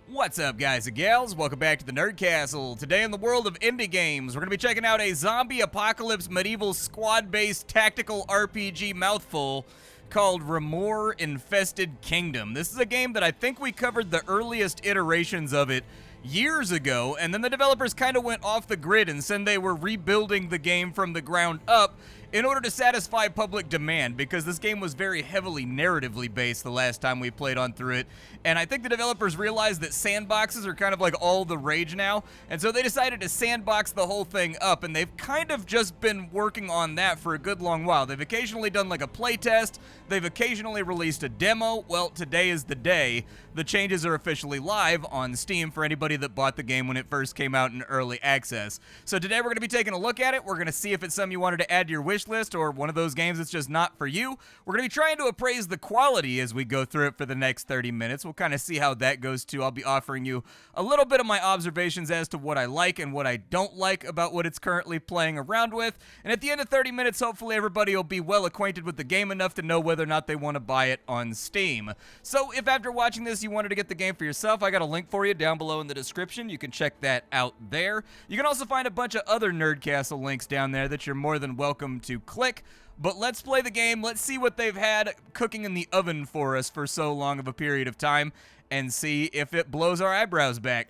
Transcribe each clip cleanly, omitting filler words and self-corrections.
What's up, guys and gals? Welcome back to the Nerd Castle. Today in the world of indie games, we're going to be checking out a zombie apocalypse medieval squad-based tactical RPG mouthful called Remore Infested Kingdom. This is a game that I think we covered the earliest iterations of it years ago, and then the developers kind of went off the grid and said they were rebuilding the game from the ground up in order to satisfy public demand, because this game was very heavily narratively based the last time we played on through it, and I think the developers realized that sandboxes are kind of like all the rage now, and so they decided to sandbox the whole thing up, and they've kind of just been working on that for a good long while. They've occasionally done like a playtest, they've occasionally released a demo. Well, today is the day. The changes are officially live on Steam for anybody that bought the game when it first came out in early access. So today we're going to be taking a look at it. We're going to see if it's something you wanted to add to your wish list or one of those games that's just not for you. We're going to be trying to appraise the quality as we go through it for the next 30 minutes. We'll kind of see how that goes too. I'll be offering you a little bit of my observations as to what I like and what I don't like about what it's currently playing around with. And at the end of 30 minutes, hopefully everybody will be well acquainted with the game enough to know whether or not they want to buy it on Steam. So if after watching this you wanted to get the game for yourself, I got a link for you down below in the description. You can check that out there. You can also find a bunch of other Nerd Castle links down there that you're more than welcome to click. But let's play the game, let's see what they've had cooking in the oven for us for so long of a period of time, and see if it blows our eyebrows back.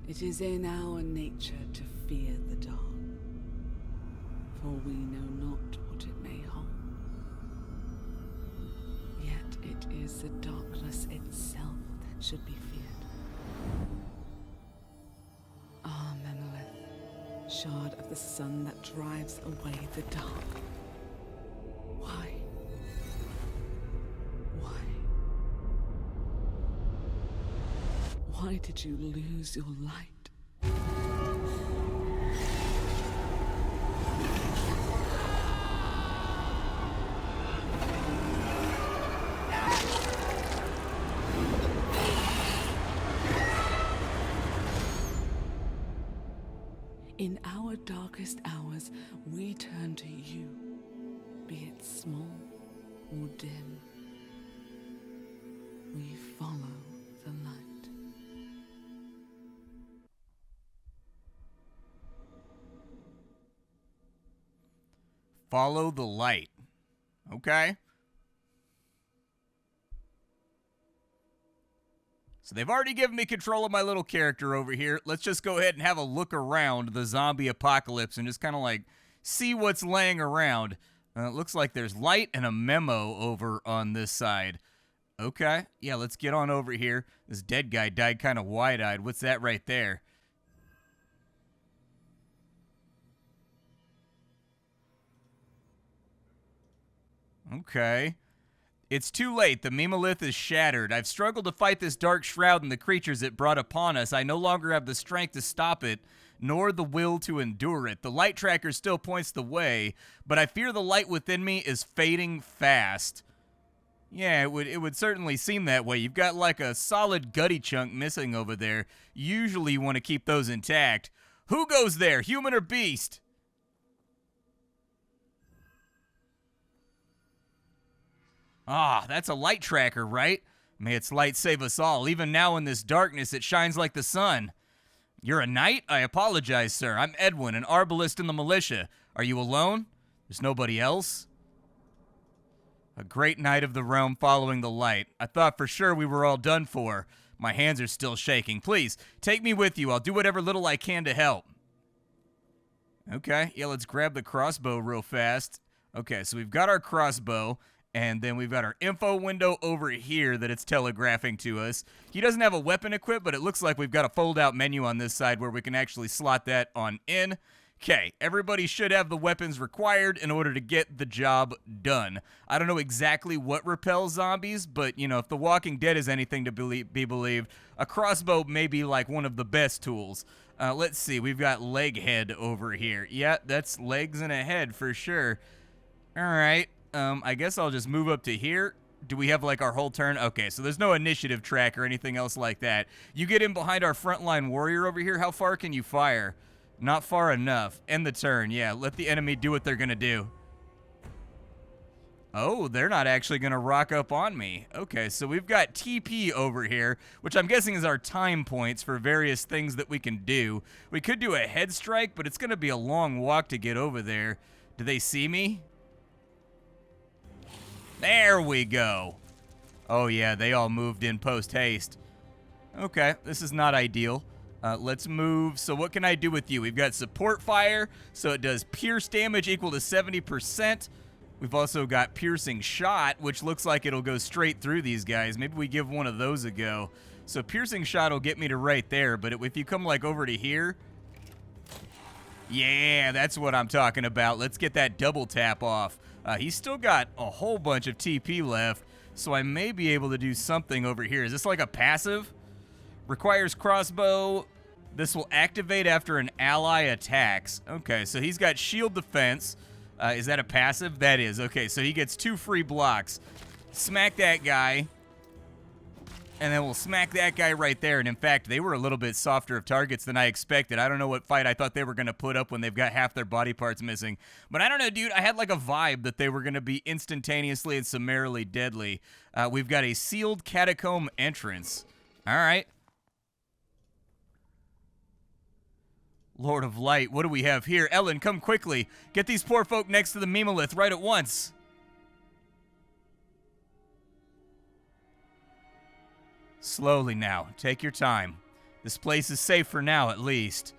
It is in our nature to fear the dark, for we know not what it may hold. Yet it is the darkness itself that should be feared. Ah, Monolith, shard of the sun that drives away the dark. Why? Why did you lose your light? In our darkest hours, we turn to you, be it small or dim. We follow the light. Follow the light. Okay. So they've already given me control of my little character over here. Let's just go ahead and have a look around the zombie apocalypse and just kind of like see what's laying around. It looks like there's light and a memo over on this side. Okay. Yeah, let's get on over here. This dead guy died kind of wide-eyed. What's that right there? Okay. It's too late. The Memalith is shattered. I've struggled to fight this dark shroud and the creatures it brought upon us. I no longer have the strength to stop it, nor the will to endure it. The light tracker still points the way, but I fear the light within me is fading fast. Yeah, it would certainly seem that way. You've got like a solid gutty chunk missing over there. Usually you want to keep those intact. Who goes there, human or beast? Ah, that's a light tracker, right? May its light save us all. Even now in this darkness, it shines like the sun. You're a knight? I apologize, sir. I'm Edwin, an arbalist in the militia. Are you alone? There's nobody else? A great knight of the realm following the light. I thought for sure we were all done for. My hands are still shaking. Please, take me with you. I'll do whatever little I can to help. Okay, yeah, let's grab the crossbow real fast. Okay, so we've got our crossbow. And then we've got our info window over here that it's telegraphing to us. He doesn't have a weapon equipped, but it looks like we've got a fold-out menu on this side where we can actually slot that on in. Okay, everybody should have the weapons required in order to get the job done. I don't know exactly what repels zombies, but, you know, if The Walking Dead is anything to be believed, a crossbow may be like one of the best tools. Let's see, we've got leg head over here. Yeah, that's legs and a head for sure. All right. I guess I'll just move up to here. Do we have like our whole turn? Okay, so there's no initiative track or anything else like that. You get in behind our frontline warrior over here. How far can you fire? Not far enough. End the turn. Yeah, let the enemy do what they're going to do. Oh, they're not actually going to rock up on me. Okay, so we've got TP over here, which I'm guessing is our time points for various things that we can do. We could do a head strike, but it's going to be a long walk to get over there. Do they see me? There we go. Oh, yeah, they all moved in post-haste. Okay, this is not ideal. Let's move. So what can I do with you? We've got support fire, so it does pierce damage equal to 70%. We've also got piercing shot, which looks like it'll go straight through these guys. Maybe we give one of those a go. So piercing shot will get me to right there, but if you come like over to here, yeah, that's what I'm talking about. Let's get that double tap off. He's still got a whole bunch of TP left, so I may be able to do something over here. Is this like a passive? Requires crossbow. This will activate after an ally attacks. Okay, so he's got shield defense. Is that a passive? That is. Okay, so he gets 2 free blocks. Smack that guy. And then we'll smack that guy right there. And in fact, they were a little bit softer of targets than I expected. I don't know what fight I thought they were going to put up when they've got half their body parts missing. But I don't know, dude. I had like a vibe that they were going to be instantaneously and summarily deadly. We've got a sealed catacomb entrance. All right. Lord of Light, what do we have here? Ellen, come quickly. Get these poor folk next to the Memalith right at once. Slowly now. Take your time. This place is safe for now, at least.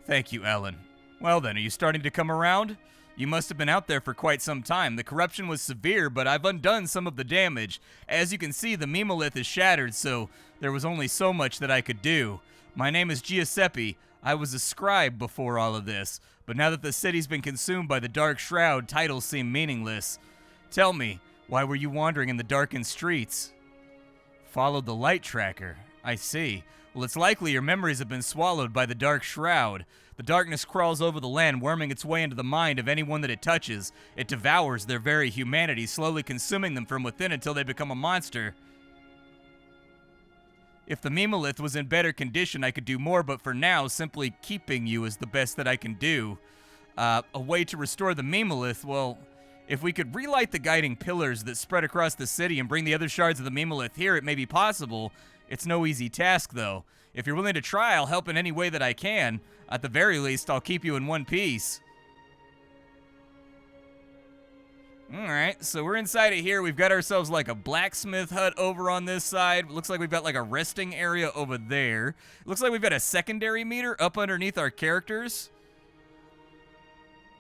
Thank you, Ellen. Well then, are you starting to come around? You must have been out there for quite some time. The corruption was severe, but I've undone some of the damage. As you can see, the Memalith is shattered, so there was only so much that I could do. My name is Giuseppe. I was a scribe before all of this, but now that the city's been consumed by the Dark Shroud, titles seem meaningless. Tell me, why were you wandering in the darkened streets? Followed the light tracker. I see. Well, it's likely your memories have been swallowed by the Dark Shroud. The darkness crawls over the land, worming its way into the mind of anyone that it touches. It devours their very humanity, slowly consuming them from within until they become a monster. If the Memalith was in better condition, I could do more, but for now, simply keeping you is the best that I can do. A way to restore the Memalith, well, if we could relight the guiding pillars that spread across the city and bring the other shards of the Memalith here, it may be possible. It's no easy task, though. If you're willing to try, I'll help in any way that I can. At the very least, I'll keep you in one piece. Alright, so we're inside of here. We've got ourselves like a blacksmith hut over on this side. Looks like we've got like a resting area over there. Looks like we've got a secondary meter up underneath our characters.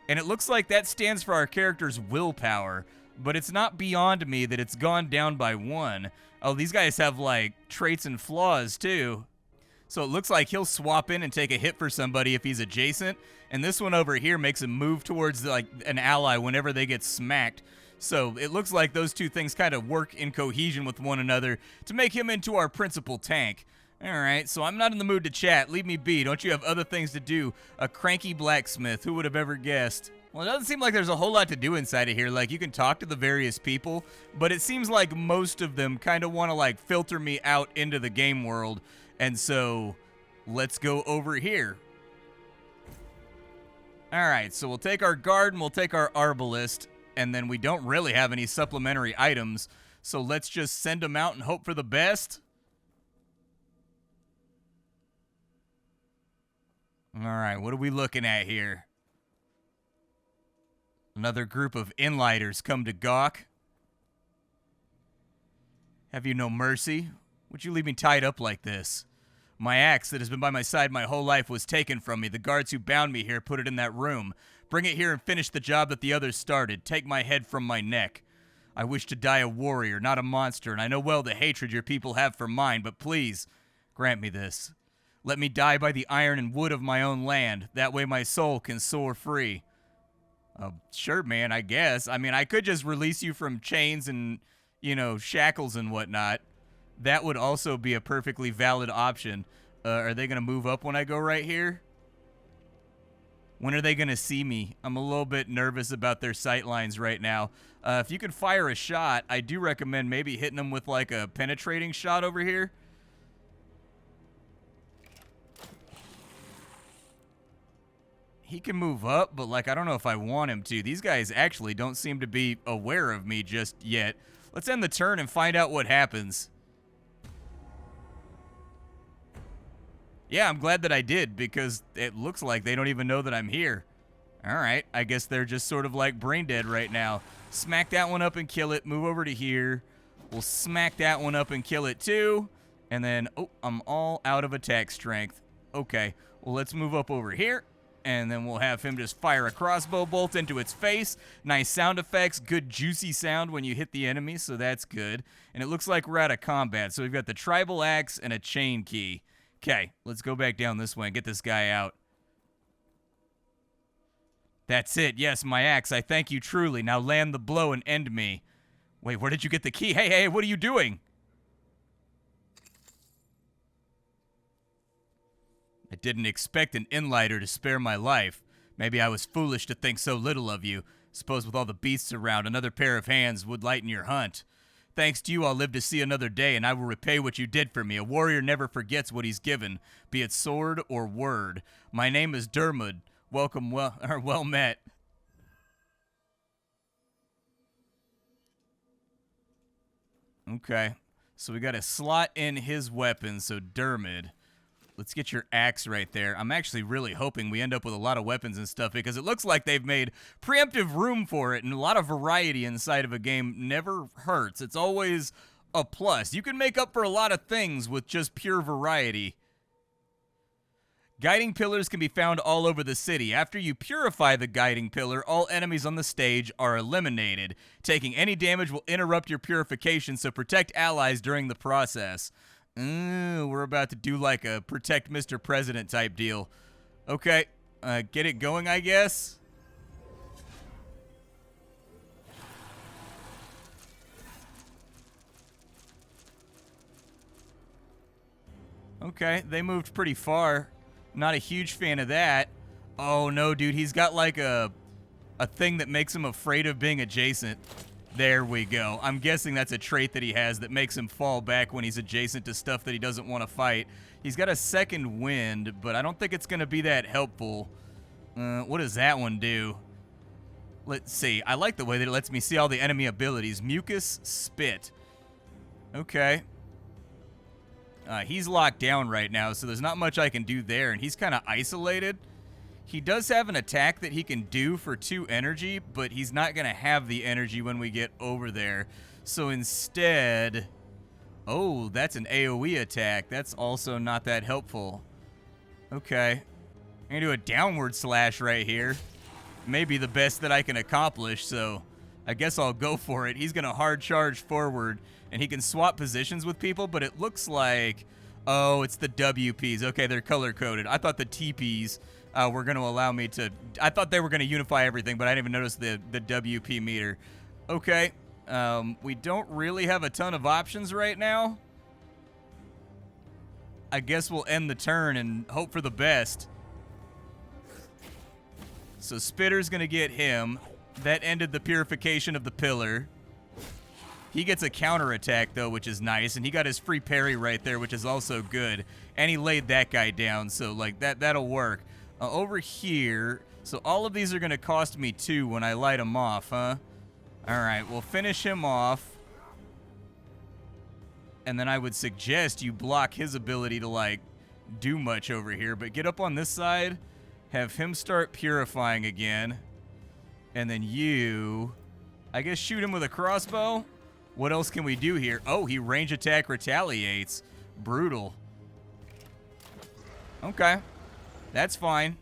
And it looks like that stands for our character's willpower. But it's not beyond me that it's gone down by 1. Oh, these guys have like traits and flaws too. So it looks like he'll swap in and take a hit for somebody if he's adjacent. And this one over here makes him move towards like an ally whenever they get smacked. So it looks like those two things kind of work in cohesion with one another to make him into our principal tank. Alright, so I'm not in the mood to chat. Leave me be. Don't you have other things to do? A cranky blacksmith. Who would have ever guessed? Well, it doesn't seem like there's a whole lot to do inside of here. Like, you can talk to the various people, but it seems like most of them kind of want to, like, filter me out into the game world. And so, let's go over here. Alright, so we'll take our guard and we'll take our arbalist, and then we don't really have any supplementary items, so let's just send them out and hope for the best. Alright, what are we looking at here? Another group of inlighters come to gawk. Have you no mercy? Would you leave me tied up like this? My axe that has been by my side my whole life was taken from me. The guards who bound me here put it in that room. Bring it here and finish the job that the others started. Take my head from my neck. I wish to die a warrior, not a monster, and I know well the hatred your people have for mine, but please, grant me this. Let me die by the iron and wood of my own land. That way my soul can soar free. Sure, man, I guess. I mean, I could just release you from chains and, you know, shackles and whatnot. That would also be a perfectly valid option. Are they going to move up when I go right here? When are they going to see me? I'm a little bit nervous about their sight lines right now. If you could fire a shot, I do recommend maybe hitting them with like a penetrating shot over here. He can move up, but, like, I don't know if I want him to. These guys actually don't seem to be aware of me just yet. Let's end the turn and find out what happens. Yeah, I'm glad that I did, because it looks like they don't even know that I'm here. All right, I guess they're just sort of, like, brain dead right now. Smack that one up and kill it. Move over to here. We'll smack that one up and kill it, too. And then, oh, I'm all out of attack strength. Okay, well, let's move up over here. And then we'll have him just fire a crossbow bolt into its face. Nice sound effects. Good juicy sound when you hit the enemy, so that's good. And it looks like we're out of combat. So we've got the tribal axe and a chain key. Okay, let's go back down this way and get this guy out. That's it. Yes, my axe. I thank you truly. Now land the blow and end me. Wait, where did you get the key? Hey, hey, what are you doing? I didn't expect an inlighter to spare my life. Maybe I was foolish to think so little of you. Suppose with all the beasts around, another pair of hands would lighten your hunt. Thanks to you, I'll live to see another day, and I will repay what you did for me. A warrior never forgets what he's given, be it sword or word. My name is Dermod. Welcome, well met. Okay, so we got a slot in his weapon, so Dermod. Let's get your axe right there. I'm actually really hoping we end up with a lot of weapons and stuff because it looks like they've made preemptive room for it, and a lot of variety inside of a game never hurts. It's always a plus. You can make up for a lot of things with just pure variety. Guiding pillars can be found all over the city. After you purify the guiding pillar, all enemies on the stage are eliminated. Taking any damage will interrupt your purification, so protect allies during the process. We're about to do like a protect Mr. President type deal. Okay, get it going, I guess. Okay, they moved pretty far. Not a huge fan of that. Oh no, dude, he's got like a thing that makes him afraid of being adjacent. There we go. I'm guessing that's a trait that he has that makes him fall back when he's adjacent to stuff that he doesn't want to fight. He's got a second wind, but I don't think it's going to be that helpful. What does that one do? Let's see. I like the way that it lets me see all the enemy abilities. Mucus, spit. Okay. He's locked down right now, so there's not much I can do there, and he's kind of isolated. He does have an attack that he can do for 2 energy, but he's not going to have the energy when we get over there. So instead... Oh, that's an AoE attack. That's also not that helpful. Okay. I'm going to do a downward slash right here. Maybe the best that I can accomplish, so I guess I'll go for it. He's going to hard charge forward, and he can swap positions with people, but it looks like... Oh, it's the WPs. Okay, they're color-coded. I thought the TPs... were going to allow me to... I thought they were going to unify everything, but I didn't even notice the WP meter. Okay. We don't really have a ton of options right now. I guess we'll end the turn and hope for the best. So Spitter's going to get him. That ended the purification of the pillar. He gets a counterattack, though, which is nice, and he got his free parry right there, which is also good. And he laid that guy down, so, like, that'll work. Over here, so all of these are going to cost me 2 when I light them off, huh? All right, we'll finish him off. And then I would suggest you block his ability to, like, do much over here. But get up on this side, have him start purifying again. And then you, I guess, shoot him with a crossbow. What else can we do here? Oh, he range attack retaliates. Brutal. Okay. That's fine.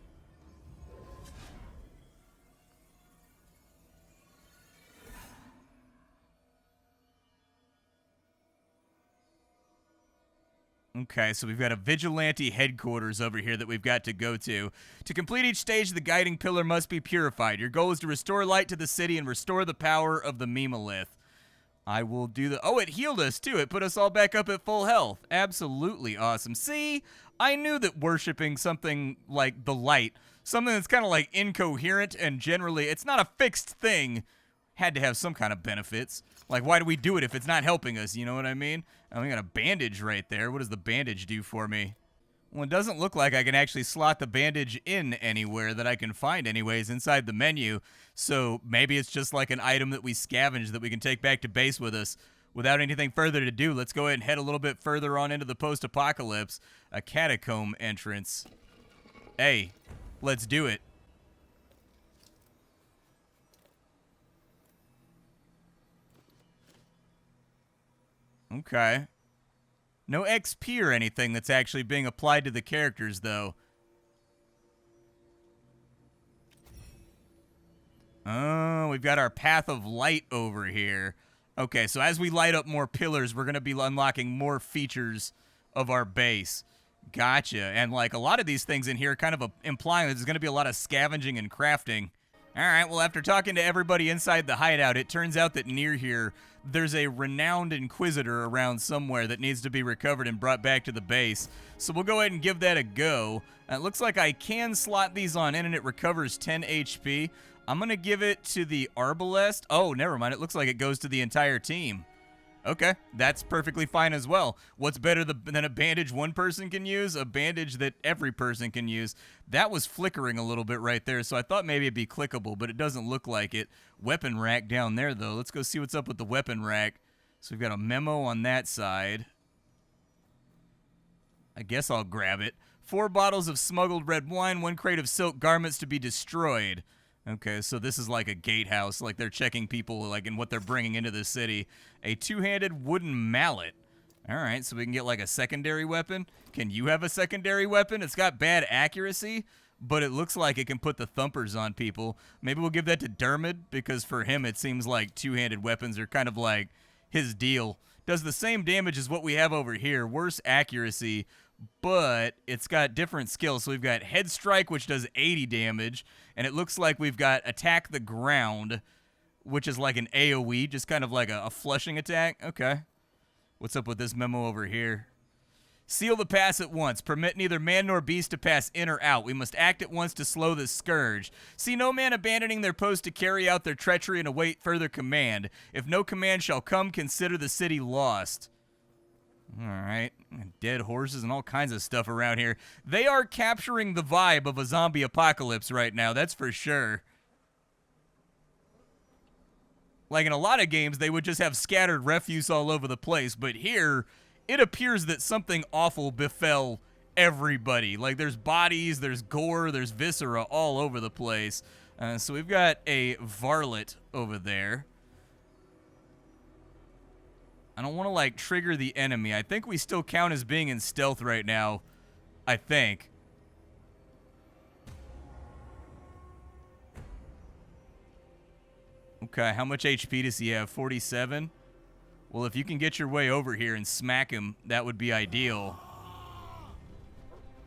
Okay, so we've got a vigilante headquarters over here that we've got to go to. To complete each stage, the guiding pillar must be purified. Your goal is to restore light to the city and restore the power of the Memalith. I will do the... Oh, it healed us, too. It put us all back up at full health. Absolutely awesome. See, I knew that worshiping something like the light, something that's kind of like incoherent and generally, it's not a fixed thing, had to have some kind of benefits. Like, why do we do it if it's not helping us? You know what I mean? Oh, we got a bandage right there. What does the bandage do for me? Well, it doesn't look like I can actually slot the bandage in anywhere that I can find anyways inside the menu. So maybe it's just like an item that we scavenge that we can take back to base with us. Without anything further to do, let's go ahead and head a little bit further on into the post-apocalypse. A catacomb entrance. Hey, let's do it. Okay. No XP or anything that's actually being applied to the characters, though. Oh, we've got our Path of Light over here. Okay, so as we light up more pillars, we're going to be unlocking more features of our base. Gotcha. And, like, a lot of these things in here are kind of implying that there's going to be a lot of scavenging and crafting. All right, well, after talking to everybody inside the hideout, it turns out that near here, there's a renowned Inquisitor around somewhere that needs to be recovered and brought back to the base. So we'll go ahead and give that a go. It looks like I can slot these on in, and it recovers 10 HP. I'm going to give it to the Arbalest. Oh, never mind. It looks like it goes to the entire team. Okay, that's perfectly fine as well. What's better than a bandage one person can use? A bandage that every person can use. That was flickering a little bit right there, so I thought maybe it'd be clickable, but it doesn't look like it. Weapon rack down there, though. Let's go see what's up with the weapon rack. So we've got a memo on that side. I guess I'll grab it. 4 bottles of smuggled red wine, 1 crate of silk garments to be destroyed. Okay, so this is like a gatehouse, like they're checking people like in what they're bringing into the city. A 2-handed wooden mallet. All right, so we can get like a secondary weapon. Can you have a secondary weapon? It's got bad accuracy, but it looks like it can put the thumpers on people. Maybe we'll give that to Dermot, because for him it seems like 2-handed weapons are kind of like his deal. Does the same damage as what we have over here, worse accuracy, but it's got different skills. So we've got Head Strike, which does 80 damage, and it looks like we've got Attack the Ground, which is like an AoE, just kind of like a flushing attack. Okay. What's up with this memo over here? Seal the pass at once. Permit neither man nor beast to pass in or out. We must act at once to slow the scourge. See no man abandoning their post to carry out their treachery and await further command. If no command shall come, consider the city lost. All right. Dead horses and all kinds of stuff around here. They are capturing the vibe of a zombie apocalypse right now, that's for sure. Like in a lot of games, they would just have scattered refuse all over the place, but here, it appears that something awful befell everybody. Like there's bodies, there's gore, there's viscera all over the place. So we've got a varlet over there. I don't want to, like, trigger the enemy. I think we still count as being in stealth right now. I think. Okay, how much HP does he have? 47? Well, if you can get your way over here and smack him, that would be ideal.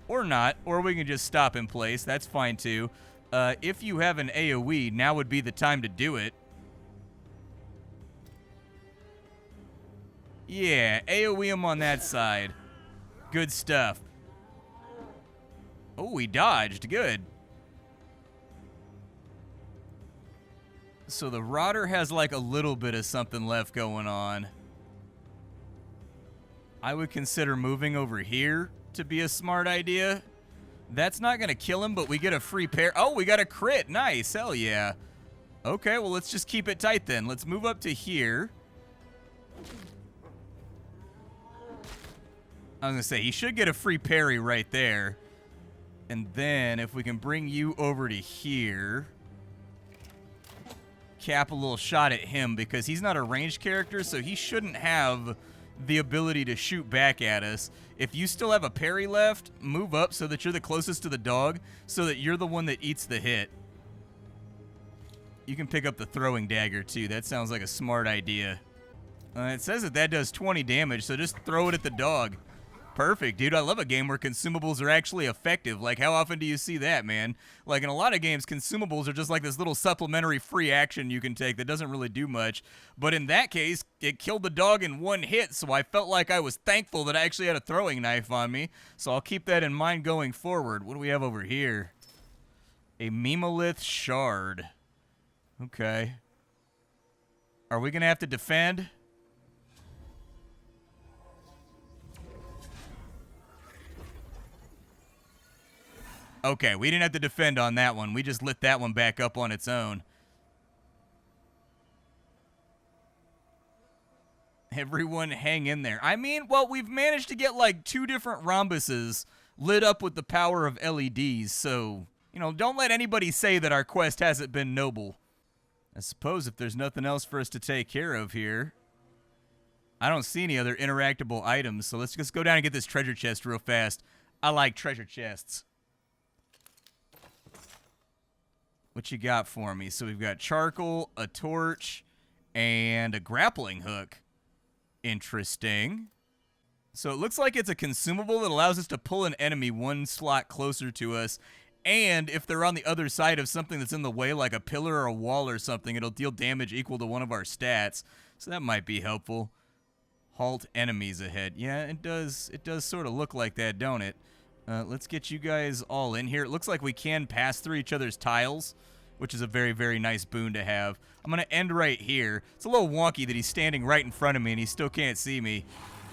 Or not. Or we can just stop in place. That's fine, too. If you have an AoE, now would be the time to do it. Yeah, AoE him on that side. Good stuff. Oh, he dodged. Good. So the Rotter has like a little bit of something left going on. I would consider moving over here to be a smart idea. That's not going to kill him, but we get a free pair. Oh, we got a crit. Nice. Hell yeah. Okay, well, let's just keep it tight then. Let's move up to here. I was going to say, he should get a free parry right there. And then if we can bring you over to here, cap a little shot at him because he's not a ranged character, so he shouldn't have the ability to shoot back at us. If you still have a parry left, move up so that you're the closest to the dog so that you're the one that eats the hit. You can pick up the throwing dagger too. That sounds like a smart idea. It says that does 20 damage, so just throw it at the dog. Perfect, dude. I love a game where consumables are actually effective. Like, how often do you see that, man? Like, in a lot of games, consumables are just like this little supplementary free action you can take that doesn't really do much. But in that case, it killed the dog in one hit, so I felt like I was thankful that I actually had a throwing knife on me. So I'll keep that in mind going forward. What do we have over here? A Memalith Shard. Okay. Are we going to have to defend? Okay, we didn't have to defend on that one. We just lit that one back up on its own. Everyone hang in there. I mean, well, we've managed to get like 2 different rhombuses lit up with the power of LEDs, so, you know, don't let anybody say that our quest hasn't been noble. I suppose if there's nothing else for us to take care of here, I don't see any other interactable items, so let's just go down and get this treasure chest real fast. I like treasure chests. What you got for me? So we've got charcoal, a torch, and a grappling hook. Interesting. So it looks like it's a consumable that allows us to pull an enemy 1 slot closer to us, and if they're on the other side of something that's in the way, like a pillar or a wall or something, it'll deal damage equal to one of our stats. So that might be helpful. Halt enemies ahead. Yeah, it does sort of look like that, don't it? Let's get you guys all in here. It looks like we can pass through each other's tiles, which is a very, very nice boon to have. I'm going to end right here. It's a little wonky that he's standing right in front of me and he still can't see me.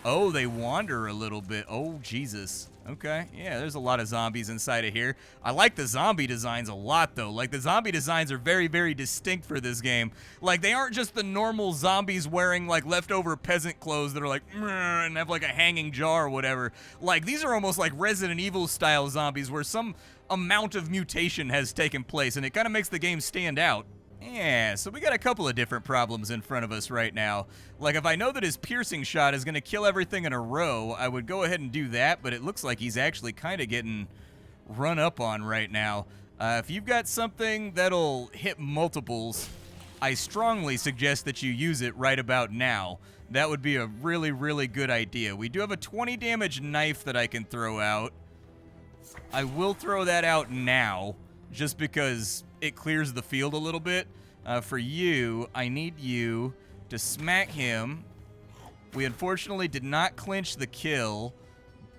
Oh, they wander a little bit. Oh, Jesus. Okay, yeah, there's a lot of zombies inside of here. I like the zombie designs a lot, though. Like, the zombie designs are very, very distinct for this game. Like, they aren't just the normal zombies wearing, like, leftover peasant clothes that are like, and have, like, a hanging jaw or whatever. Like, these are almost like Resident Evil-style zombies where some amount of mutation has taken place, and it kind of makes the game stand out. Yeah, so we got a couple of different problems in front of us right now. Like, if I know that his piercing shot is going to kill everything in a row, I would go ahead and do that, but it looks like he's actually kind of getting run up on right now. If you've got something that'll hit multiples, I strongly suggest that you use it right about now. That would be a really, really good idea. We do have a 20 damage knife that I can throw out. I will throw that out now, just because it clears the field a little bit. For you, I need you to smack him. We unfortunately did not clinch the kill,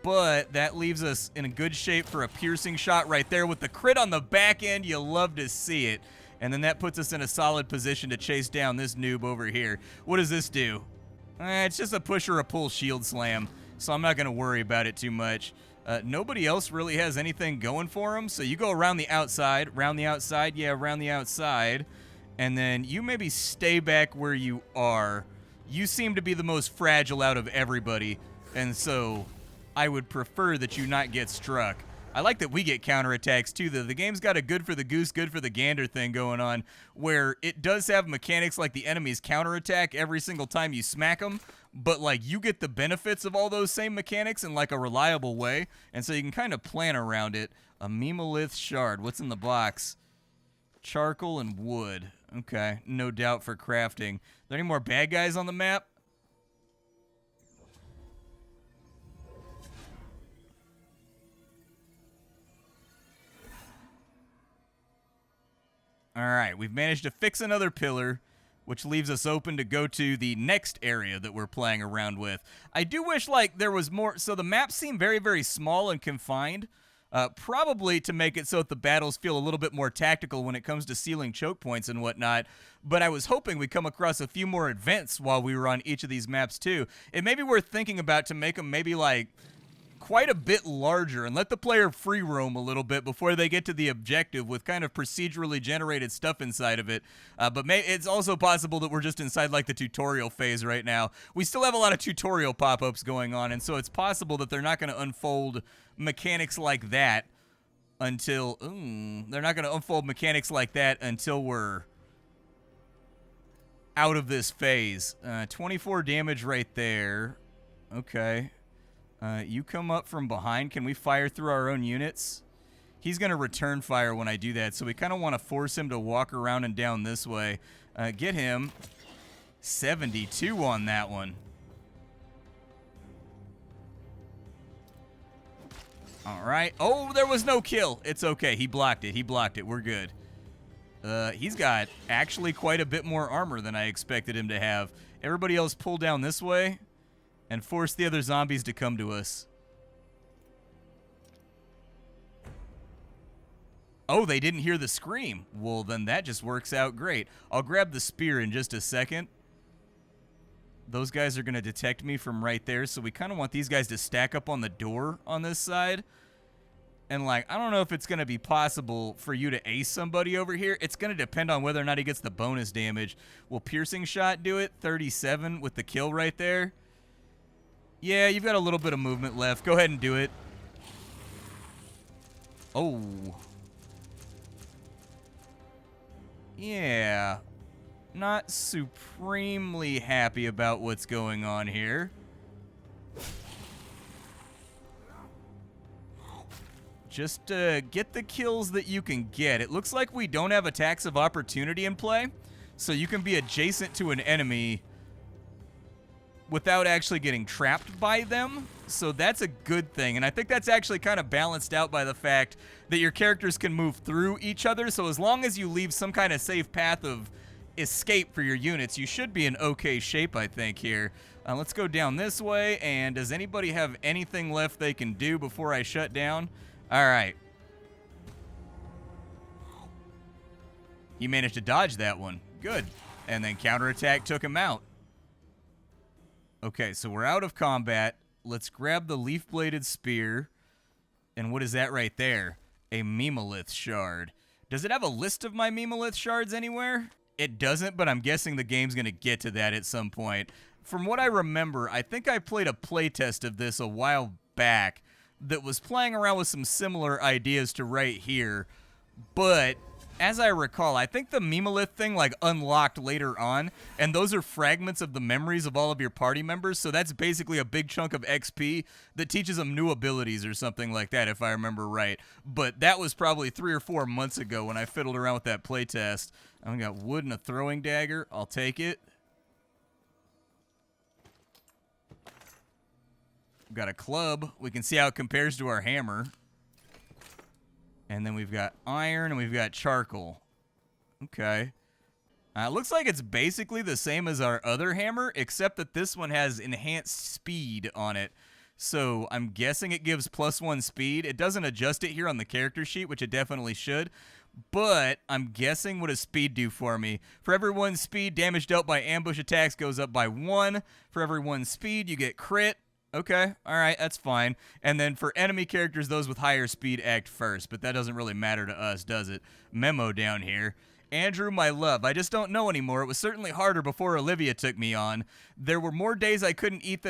but that leaves us in a good shape for a piercing shot right there with the crit on the back end. You love to see it. And then that puts us in a solid position to chase down this noob over here. What does this do? It's just a push or a pull shield slam, so I'm not going to worry about it too much. Nobody else really has anything going for him, so you go around the outside, yeah, around the outside, and then you maybe stay back where you are. You seem to be the most fragile out of everybody, and so I would prefer that you not get struck. I like that we get counterattacks too, though. The game's got a good for the goose, good for the gander thing going on, where it does have mechanics like the enemies counterattack every single time you smack them, but like you get the benefits of all those same mechanics in like a reliable way, and so you can kind of plan around it. A Memalith shard. What's in the box? Charcoal and wood. Okay, no doubt for crafting. Are there any more bad guys on the map? All right, we've managed to fix another pillar, which leaves us open to go to the next area that we're playing around with. I do wish, like, there was more. So the maps seem very, very small and confined, probably to make it so that the battles feel a little bit more tactical when it comes to sealing choke points and whatnot. But I was hoping we'd come across a few more events while we were on each of these maps, too. It may be worth thinking about to make them maybe, like, quite a bit larger and let the player free roam a little bit before they get to the objective with kind of procedurally generated stuff inside of it. But it's also possible that we're just inside like the tutorial phase right now. We still have a lot of tutorial pop-ups going on, and so it's possible that they're not going to unfold mechanics like that until we're out of this phase. 24 damage right there. Okay. You come up from behind. Can we fire through our own units? He's going to return fire when I do that, so we kind of want to force him to walk around and down this way. Get him. 72 on that one. All right. Oh, there was no kill. It's okay. He blocked it. We're good. He's got actually quite a bit more armor than I expected him to have. Everybody else pull down this way and force the other zombies to come to us. Oh, they didn't hear the scream. Well, then that just works out great. I'll grab the spear in just a second. Those guys are going to detect me from right there, so we kind of want these guys to stack up on the door on this side. And, like, I don't know if it's going to be possible for you to ace somebody over here. It's going to depend on whether or not he gets the bonus damage. Will Piercing Shot do it? 37 with the kill right there. Yeah, you've got a little bit of movement left. Go ahead and do it. Oh. Yeah. Not supremely happy about what's going on here. Just get the kills that you can get. It looks like we don't have attacks of opportunity in play, so you can be adjacent to an enemy without actually getting trapped by them. So that's a good thing, and I think that's actually kind of balanced out by the fact that your characters can move through each other. So as long as you leave some kind of safe path of escape for your units, you should be in okay shape, I think, here. Let's go down this way, and does anybody have anything left they can do before I shut down? All right. He managed to dodge that one. Good. And then counterattack took him out. Okay, so we're out of combat. Let's grab the leaf-bladed spear. And what is that right there? A Memalith shard. Does it have a list of my Memalith shards anywhere? It doesn't, but I'm guessing the game's going to get to that at some point. From what I remember, I think I played a playtest of this a while back that was playing around with some similar ideas to right here, but as I recall, I think the Memalith thing like unlocked later on, and those are fragments of the memories of all of your party members, so that's basically a big chunk of XP that teaches them new abilities or something like that, if I remember right. But that was probably 3 or 4 months ago when I fiddled around with that playtest. I've got wood and a throwing dagger. I'll take it. Got a club. We can see how it compares to our hammer. And then we've got iron and we've got charcoal. Okay. Looks like it's basically the same as our other hammer, except that this one has enhanced speed on it. So I'm guessing it gives +1 speed. It doesn't adjust it here on the character sheet, which it definitely should. But I'm guessing what does speed do for me? For every 1 speed, damage dealt by ambush attacks goes up by 1. For every 1 speed, you get crit. Okay, all right, that's fine. And then for enemy characters, those with higher speed act first, but that doesn't really matter to us, does it? Memo down here. Andrew, my love, I just don't know anymore. It was certainly harder before Olivia took me on. There were more days I couldn't eat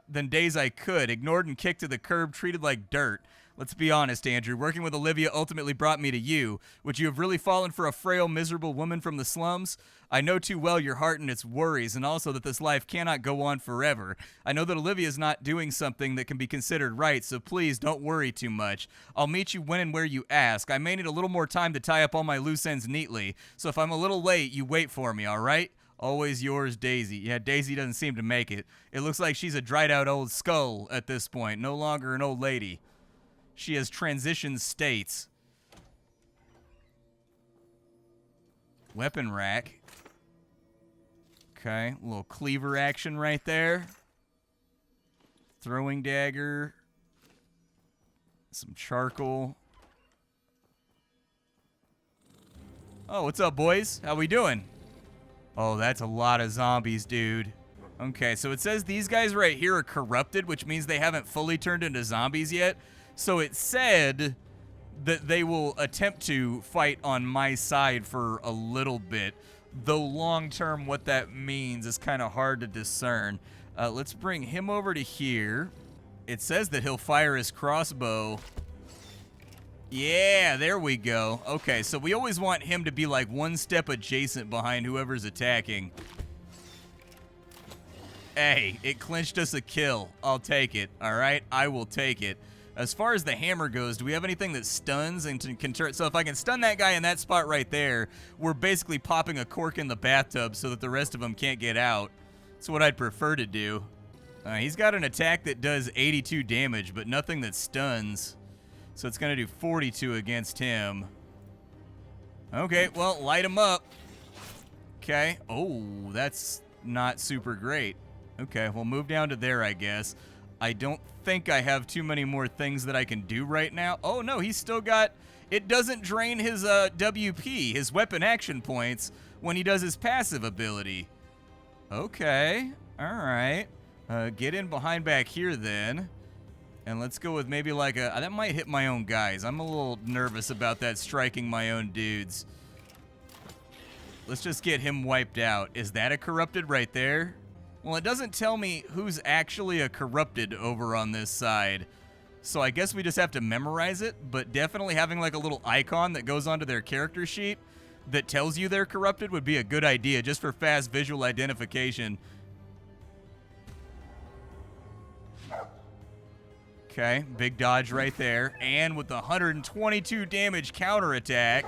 than days I could. Ignored and kicked to the curb, treated like dirt. Let's be honest, Andrew. Working with Olivia ultimately brought me to you. Would you have really fallen for a frail, miserable woman from the slums? I know too well your heart and its worries, and also that this life cannot go on forever. I know that Olivia is not doing something that can be considered right, so please don't worry too much. I'll meet you when and where you ask. I may need a little more time to tie up all my loose ends neatly, so if I'm a little late, you wait for me, all right? Always yours, Daisy. Yeah, Daisy doesn't seem to make it. It looks like she's a dried-out old skull at this point, no longer an old lady. She has transitioned states. Weapon rack. Okay, a little cleaver action right there. Throwing dagger. Some charcoal. Oh, what's up, boys? How we doing? Oh, that's a lot of zombies, dude. Okay, so it says these guys right here are corrupted, which means they haven't fully turned into zombies yet. So it said that they will attempt to fight on my side for a little bit, though long-term what that means is kind of hard to discern. Let's bring him over to here. It says that he'll fire his crossbow. Yeah, there we go. Okay, so we always want him to be like 1 step adjacent behind whoever's attacking. Hey, it clinched us a kill. I'll take it, all right? I will take it. As far as the hammer goes, do we have anything that stuns and can turn? So if I can stun that guy in that spot right there, we're basically popping a cork in the bathtub so that the rest of them can't get out. That's what I'd prefer to do. He's got an attack that does 82 damage, but nothing that stuns. So it's going to do 42 against him. Okay, well, light him up. Okay. Oh, that's not super great. Okay, we'll move down to there, I guess. I don't think I have too many more things that I can do right now. Oh, no, he's still got... It doesn't drain his WP, his weapon action points, when he does his passive ability. Okay, all right. Get in behind back here, then. And let's go with maybe like a... That might hit my own guys. I'm a little nervous about that striking my own dudes. Let's just get him wiped out. Is that a corrupted right there? Well, it doesn't tell me who's actually a corrupted over on this side. So I guess we just have to memorize it, but definitely having like a little icon that goes onto their character sheet that tells you they're corrupted would be a good idea just for fast visual identification. Okay, big dodge right there. And with the 122 damage counterattack,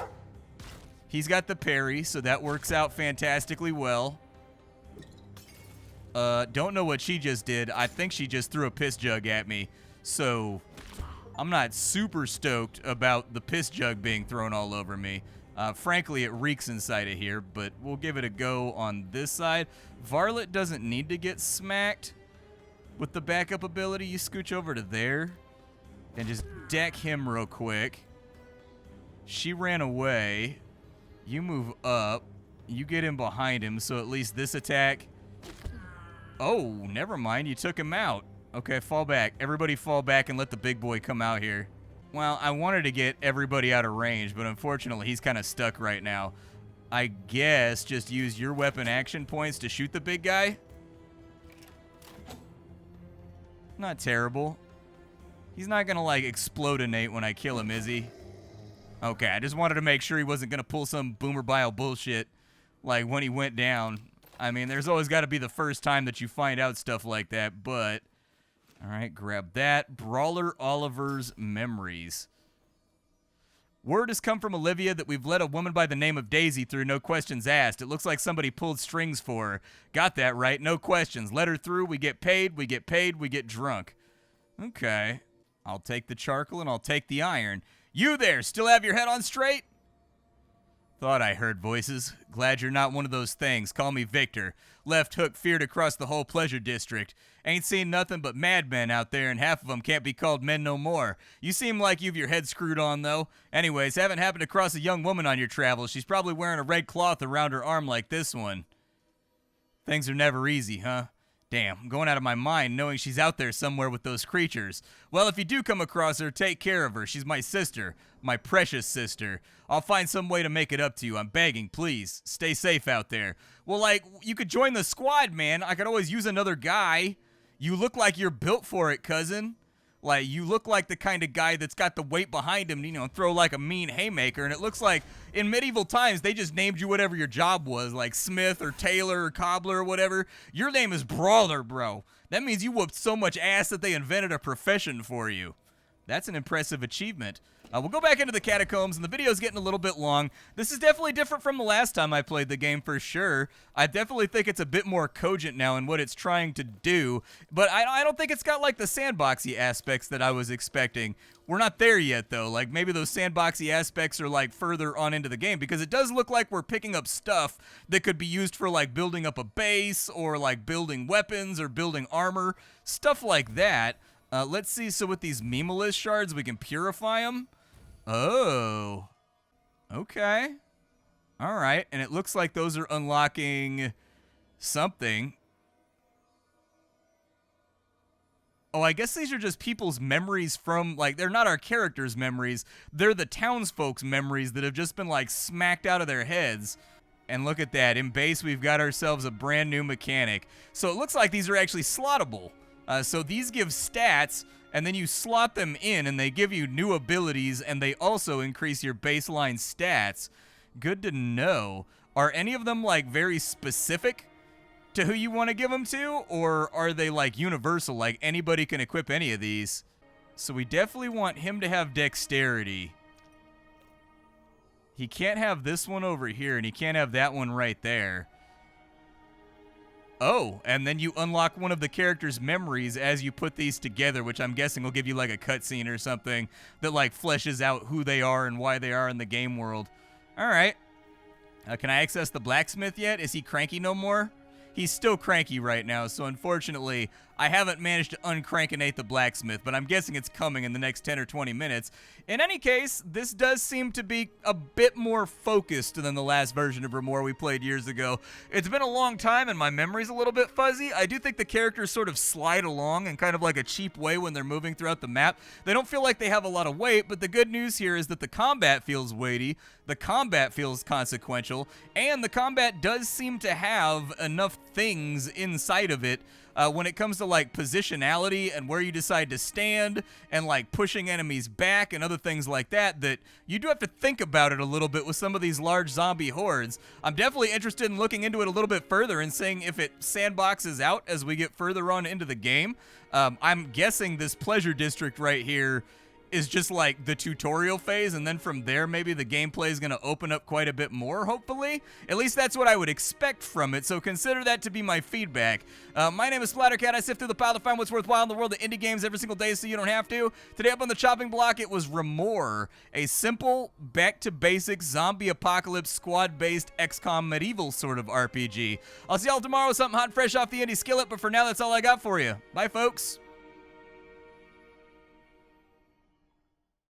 he's got the parry, so that works out fantastically well. Don't know what she just did. I think she just threw a piss jug at me. So I'm not super stoked about the piss jug being thrown all over me. Frankly, it reeks inside of here, but we'll give it a go on this side. Varlet doesn't need to get smacked. With the backup ability, you scooch over to there and just deck him real quick. She ran away. You move up. You get in behind him, so at least this attack... Oh, never mind. You took him out. Okay, fall back. Everybody fall back and let the big boy come out here. Well, I wanted to get everybody out of range, but unfortunately, he's kind of stuck right now. I guess just use your weapon action points to shoot the big guy. Not terrible. He's not going to, like, explodinate when I kill him, is he? Okay, I just wanted to make sure he wasn't going to pull some boomer bile bullshit, like, when he went down. I mean, there's always got to be the first time that you find out stuff like that, but... All right, grab that. Brawler Oliver's Memories. Word has come from Olivia that we've let a woman by the name of Daisy through, no questions asked. It looks like somebody pulled strings for her. Got that right, no questions. Let her through, we get paid, we get paid, we get drunk. Okay. I'll take the charcoal and I'll take the iron. You there, still have your head on straight? Thought I heard voices. Glad you're not one of those things. Call me Victor. Left hook feared across the whole pleasure district. Ain't seen nothing but madmen out there, and half of them can't be called men no more. You seem like you've your head screwed on, though. Anyways, haven't happened across a young woman on your travels. She's probably wearing a red cloth around her arm like this one. Things are never easy, huh? Damn, I'm going out of my mind knowing she's out there somewhere with those creatures. Well, if you do come across her, take care of her. She's my sister. My precious sister. I'll find some way to make it up to you. I'm begging, please. Stay safe out there. Well, like, you could join the squad, man. I could always use another guy. You look like you're built for it, cousin. Like, you look like the kind of guy that's got the weight behind him, you know, throw like a mean haymaker. And it looks like in medieval times, they just named you whatever your job was, like Smith or Tailor or Cobbler or whatever. Your name is Brawler, bro. That means you whooped so much ass that they invented a profession for you. That's an impressive achievement. We'll go back into the catacombs, and the video's getting a little bit long. This is definitely different from the last time I played the game, for sure. I definitely think it's a bit more cogent now in what it's trying to do, but I don't think it's got, like, the sandboxy aspects that I was expecting. We're not there yet, though. Like, maybe those sandboxy aspects are, like, further on into the game, because it does look like we're picking up stuff that could be used for, like, building up a base, or, like, building weapons, or building armor, stuff like that. Let's see, so with these Memelis shards, we can purify them. Oh. Okay. All right, and it looks like those are unlocking something. Oh, I guess these are just people's memories from, like, they're not our characters' memories. They're the townsfolk's memories that have just been, like, smacked out of their heads. And look at that. In base, we've got ourselves a brand new mechanic. So it looks like these are actually slottable. So these give stats, and then you slot them in, and they give you new abilities, and they also increase your baseline stats. Good to know. Are any of them, like, very specific to who you want to give them to, or are they, like, universal, like anybody can equip any of these? So we definitely want him to have dexterity. He can't have this one over here, and he can't have that one right there. Oh, and then you unlock one of the character's memories as you put these together, which I'm guessing will give you like a cutscene or something that like fleshes out who they are and why they are in the game world. All right. Can I access the blacksmith yet? Is he cranky no more? He's still cranky right now, so unfortunately, I haven't managed to uncrankinate the blacksmith, but I'm guessing it's coming in the next 10 or 20 minutes. In any case, this does seem to be a bit more focused than the last version of Remore we played years ago. It's been a long time and my memory's a little bit fuzzy. I do think the characters sort of slide along in kind of like a cheap way when they're moving throughout the map. They don't feel like they have a lot of weight, but the good news here is that the combat feels weighty, the combat feels consequential, and the combat does seem to have enough things inside of it when it comes to like positionality and where you decide to stand and like pushing enemies back and other things like that, that you do have to think about it a little bit with some of these large zombie hordes. I'm definitely interested in looking into it a little bit further and seeing if it sandboxes out as we get further on into the game. I'm guessing this pleasure district right here is just like the tutorial phase, and then from there maybe the gameplay is going to open up quite a bit more, hopefully. At least that's what I would expect from it, so consider that to be my feedback. My name is Splattercat. I sift through the pile to find what's worthwhile in the world of indie games every single day so you don't have to. Today up on the chopping block, it was Remore, a simple, back-to-basics, zombie apocalypse, squad-based XCOM medieval sort of RPG. I'll see y'all tomorrow with something hot and fresh off the indie skillet, but for now, that's all I got for you. Bye, folks.